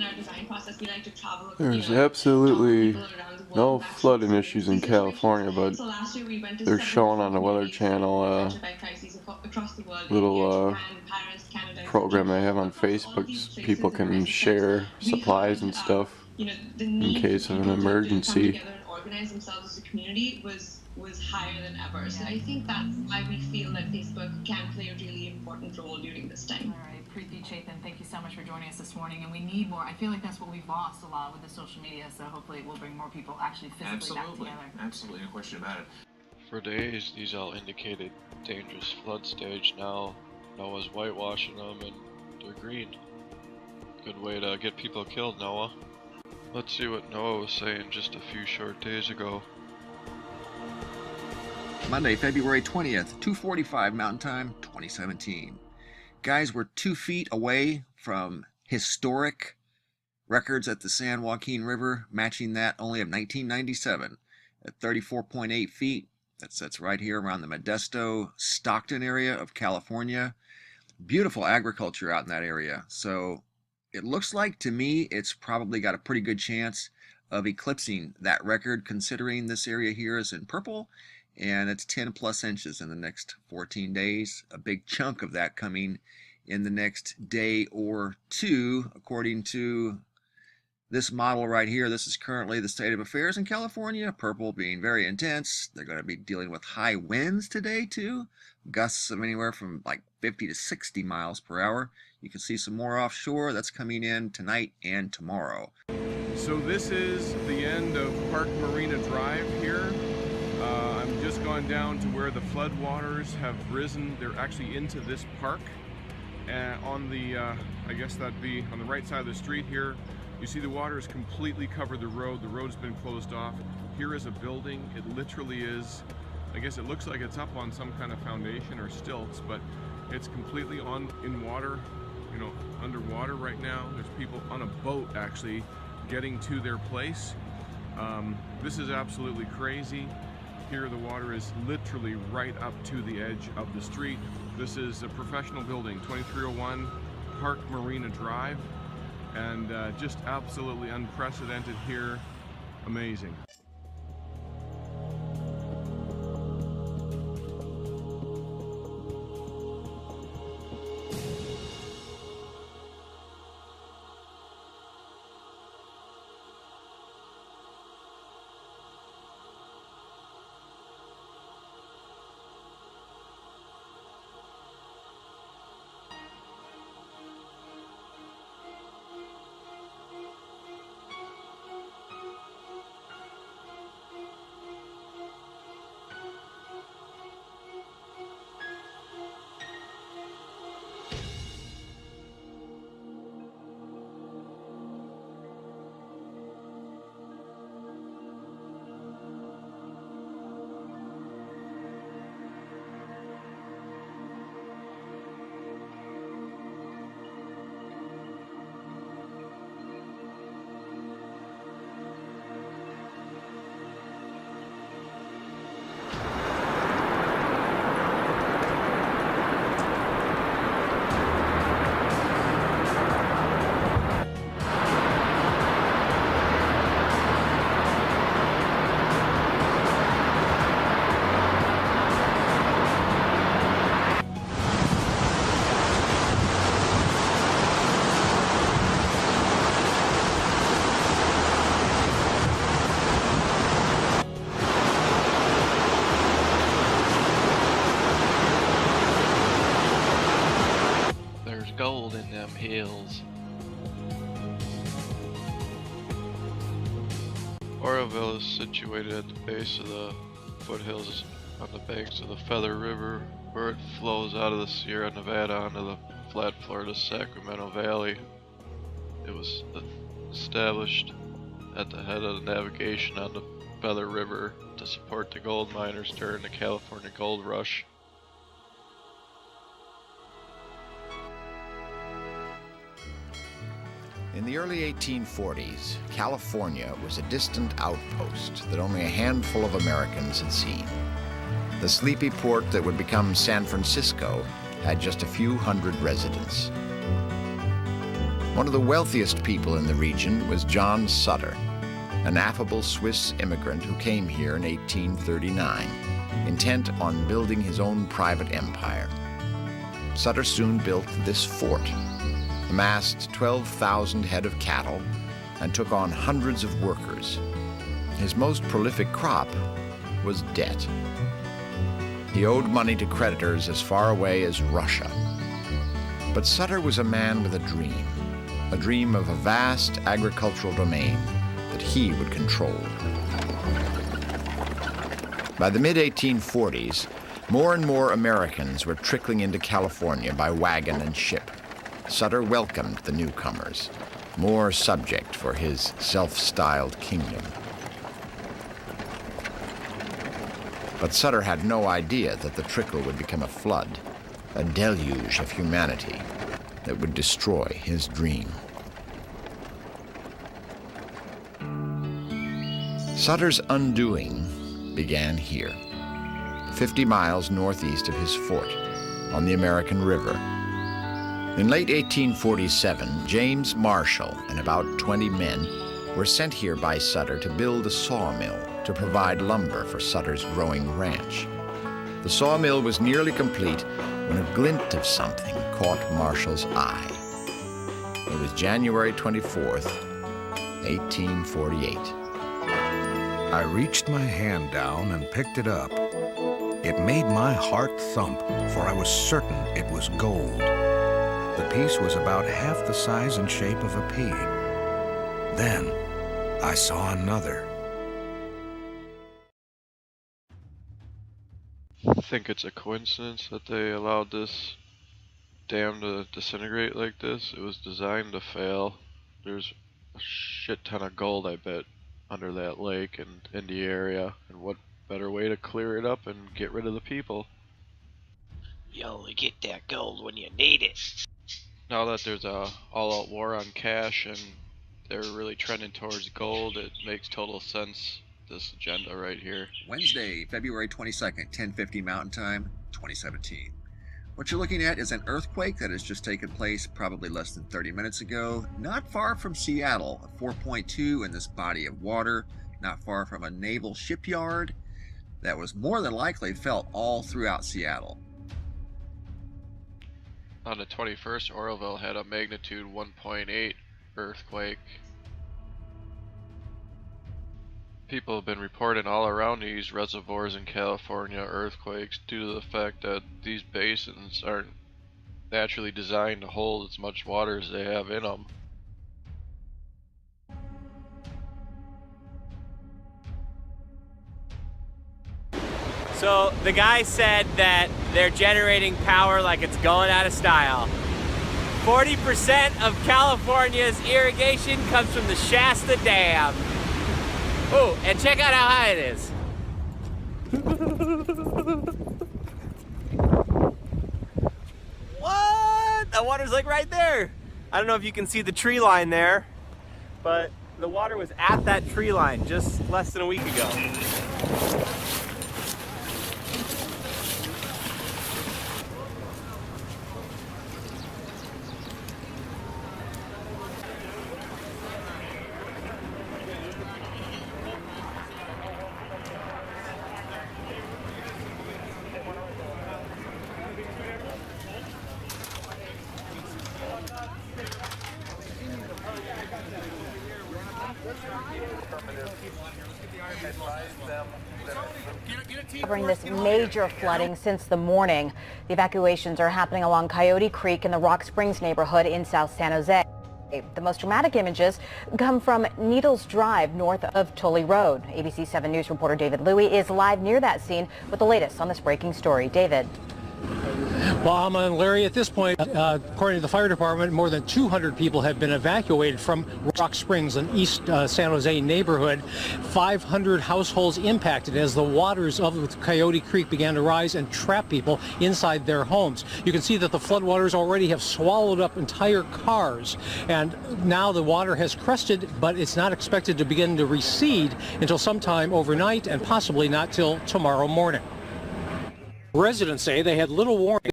our design process, we like to travel. There's absolutely no flooding issues in California, but So last year we went to they're showing on the Weather Channel across the world, India, little Japan, Paris, Canada, program they have on across all of Facebook. these places People and can crisis sites. share We supplies heard, and stuff the in need for case of an people to come emergency. together and organize themselves as a community was higher than ever. So I think that's why we feel that Facebook can play a really important role during this time. All right, Preeti Chaitan, thank you so much for joining us this morning. And we need more. I feel like that's what we've lost a lot with the social media. So hopefully we'll bring more people actually physically back together. Absolutely, no question about it. For days, these all indicated dangerous flood stage. Now, Noah's whitewashing them and they're green. Good way to get people killed, Noah. Let's see what Noah was saying just a few short days ago. Monday, February 20th, 2:45 Mountain Time, 2017. Guys, we're 2 feet away from historic records at the San Joaquin River, matching that only of 1997 at 34.8 feet. That's right here around the Modesto, Stockton area of California. Beautiful agriculture out in that area. So it looks like to me it's probably got a pretty good chance of eclipsing that record, considering this area here is in purple and it's 10 plus inches in the next 14 days. A big chunk of that coming in the next day or two, according to this model right here. This is currently the state of affairs in California. Purple being very intense. They're going to be dealing with high winds today too. Gusts of anywhere from like 50 to 60 miles per hour. You can see some more offshore. That's coming in tonight and tomorrow. So this is the end of Park Marina Drive here. I'm just gone down to where the flood waters have risen. They're actually into this park. And on the, I guess that'd be on the right side of the street here, you see the water has completely covered the road. The road's been closed off. Here is a building. It literally is, I guess it looks like it's up on some kind of foundation or stilts, but it's completely in water, underwater right now. There's people on a boat actually getting to their place. This is absolutely crazy. Here the water is literally right up to the edge of the street. This is a professional building, 2301 Park Marina Drive, and just absolutely unprecedented here. Amazing. Gold in them hills. Oroville is situated at the base of the foothills on the banks of the Feather River, where it flows out of the Sierra Nevada onto the flat Florida Sacramento Valley. It was established at the head of the navigation on the Feather River to support the gold miners during the California Gold Rush. In the early 1840s, California was a distant outpost that only a handful of Americans had seen. The sleepy port that would become San Francisco had just a few hundred residents. One of the wealthiest people in the region was John Sutter, an affable Swiss immigrant who came here in 1839, intent on building his own private empire. Sutter soon built this fort, amassed 12,000 head of cattle, and took on hundreds of workers. His most prolific crop was debt. He owed money to creditors as far away as Russia. But Sutter was a man with a dream of a vast agricultural domain that he would control. By the mid-1840s, more and more Americans were trickling into California by wagon and ship. Sutter welcomed the newcomers, more subject for his self-styled kingdom. But Sutter had no idea that the trickle would become a flood, a deluge of humanity that would destroy his dream. Sutter's undoing began here, 50 miles northeast of his fort on the American River. In late 1847, James Marshall and about 20 men were sent here by Sutter to build a sawmill to provide lumber for Sutter's growing ranch. The sawmill was nearly complete when a glint of something caught Marshall's eye. It was January 24th, 1848. I reached my hand down and picked it up. It made my heart thump, for I was certain it was gold. The piece was about half the size and shape of a pea. Then I saw another. I think it's a coincidence that they allowed this dam to disintegrate like this. It was designed to fail. There's a shit ton of gold, I bet, under that lake and in the area. And what better way to clear it up and get rid of the people? You only get that gold when you need it. Now that there's a all-out war on cash and they're really trending towards gold, it makes total sense, this agenda right here. Wednesday, February 22nd, 10:50 Mountain Time, 2017. What you're looking at is an earthquake that has just taken place probably less than 30 minutes ago, not far from Seattle, a 4.2 in this body of water, not far from a naval shipyard that was more than likely felt all throughout Seattle. On the 21st, Oroville had a magnitude 1.8 earthquake. People have been reporting all around these reservoirs in California earthquakes due to the fact that these basins aren't naturally designed to hold as much water as they have in them. So the guy said that they're generating power like it's going out of style. 40% of California's irrigation comes from the Shasta Dam. Oh, and check out how high it is. What? The water's like right there. I don't know if you can see the tree line there, but the water was at that tree line just less than a week ago. Covering this major flooding since the morning. The evacuations are happening along Coyote Creek in the Rock Springs neighborhood in South San Jose. The most dramatic images come from Needles Drive north of Tully Road. ABC 7 News reporter David Louie is live near that scene with the latest on this breaking story. David. Well, Alma and Larry, at this point, according to the fire department, more than 200 people have been evacuated from Rock Springs, an East San Jose neighborhood. 500 households impacted as the waters of Coyote Creek began to rise and trap people inside their homes. You can see that the floodwaters already have swallowed up entire cars, and now the water has crested, but it's not expected to begin to recede until sometime overnight and possibly not till tomorrow morning. Residents say they had little warning.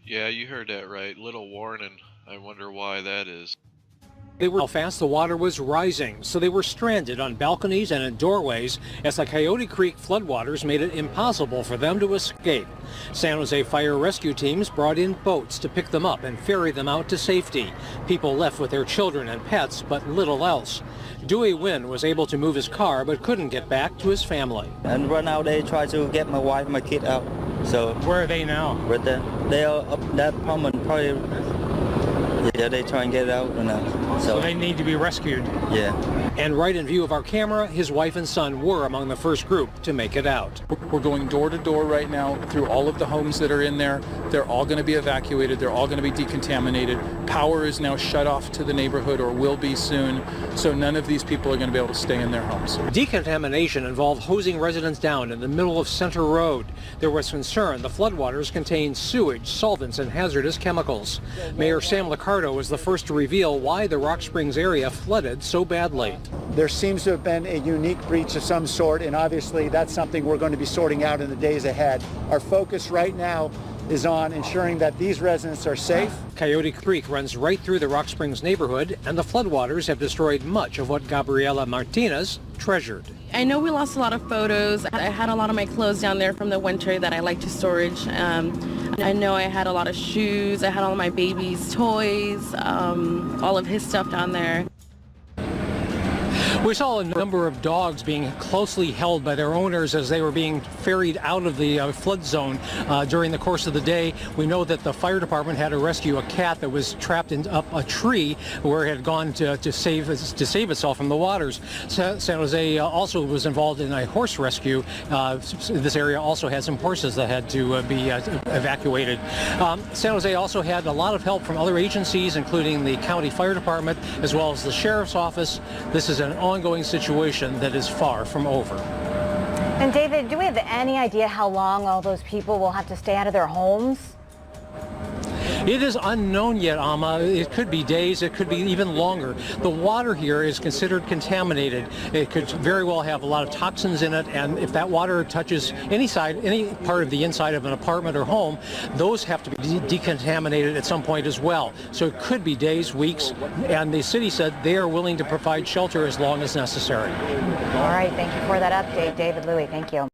Yeah, you heard that right. Little warning. I wonder why that is. They were how fast the water was rising, so they were stranded on balconies and in doorways as the Coyote Creek floodwaters made it impossible for them to escape. San Jose fire rescue teams brought in boats to pick them up and ferry them out to safety. People left with their children and pets, but little else. Dewey Wynn was able to move his car, but couldn't get back to his family. And right now they try to get my wife and my kid out. So where are they now? Right there. They are up that apartment, probably. Yeah, they try and get out now. So they need to be rescued. Yeah. And right in view of our camera, his wife and son were among the first group to make it out. We're going door to door right now through all of the homes that are in there. They're all going to be evacuated. They're all going to be decontaminated. Power is now shut off to the neighborhood, or will be soon. So none of these people are going to be able to stay in their homes. Decontamination involved hosing residents down in the middle of Center Road. There was concern the floodwaters contained sewage, solvents, and hazardous chemicals. Mayor Sam Liccardo was the first to reveal why the Rock Springs area flooded so badly. There seems to have been a unique breach of some sort, and obviously that's something we're going to be sorting out in the days ahead. Our focus right now is on ensuring that these residents are safe. Coyote Creek runs right through the Rock Springs neighborhood, and the floodwaters have destroyed much of what Gabriela Martinez treasured. I know we lost a lot of photos. I had a lot of my clothes down there from the winter that I like to storage. I know I had a lot of shoes. I had all of my baby's toys, all of his stuff down there. We saw a number of dogs being closely held by their owners as they were being ferried out of the flood zone during the course of the day. We know that the fire department had to rescue a cat that was trapped up a tree where it had gone to save itself from the waters. San Jose also was involved in a horse rescue. This area also had some horses that had to be evacuated. San Jose also had a lot of help from other agencies, including the county fire department as well as the sheriff's office. This is an ongoing situation that is far from over. And David, do we have any idea how long all those people will have to stay out of their homes? It is unknown yet, Alma. It could be days, it could be even longer. The water here is considered contaminated. It could very well have a lot of toxins in it, and if that water touches any part of the inside of an apartment or home, those have to be decontaminated at some point as well. So it could be days, weeks, and the city said they are willing to provide shelter as long as necessary. All right, thank you for that update, David Louie. Thank you.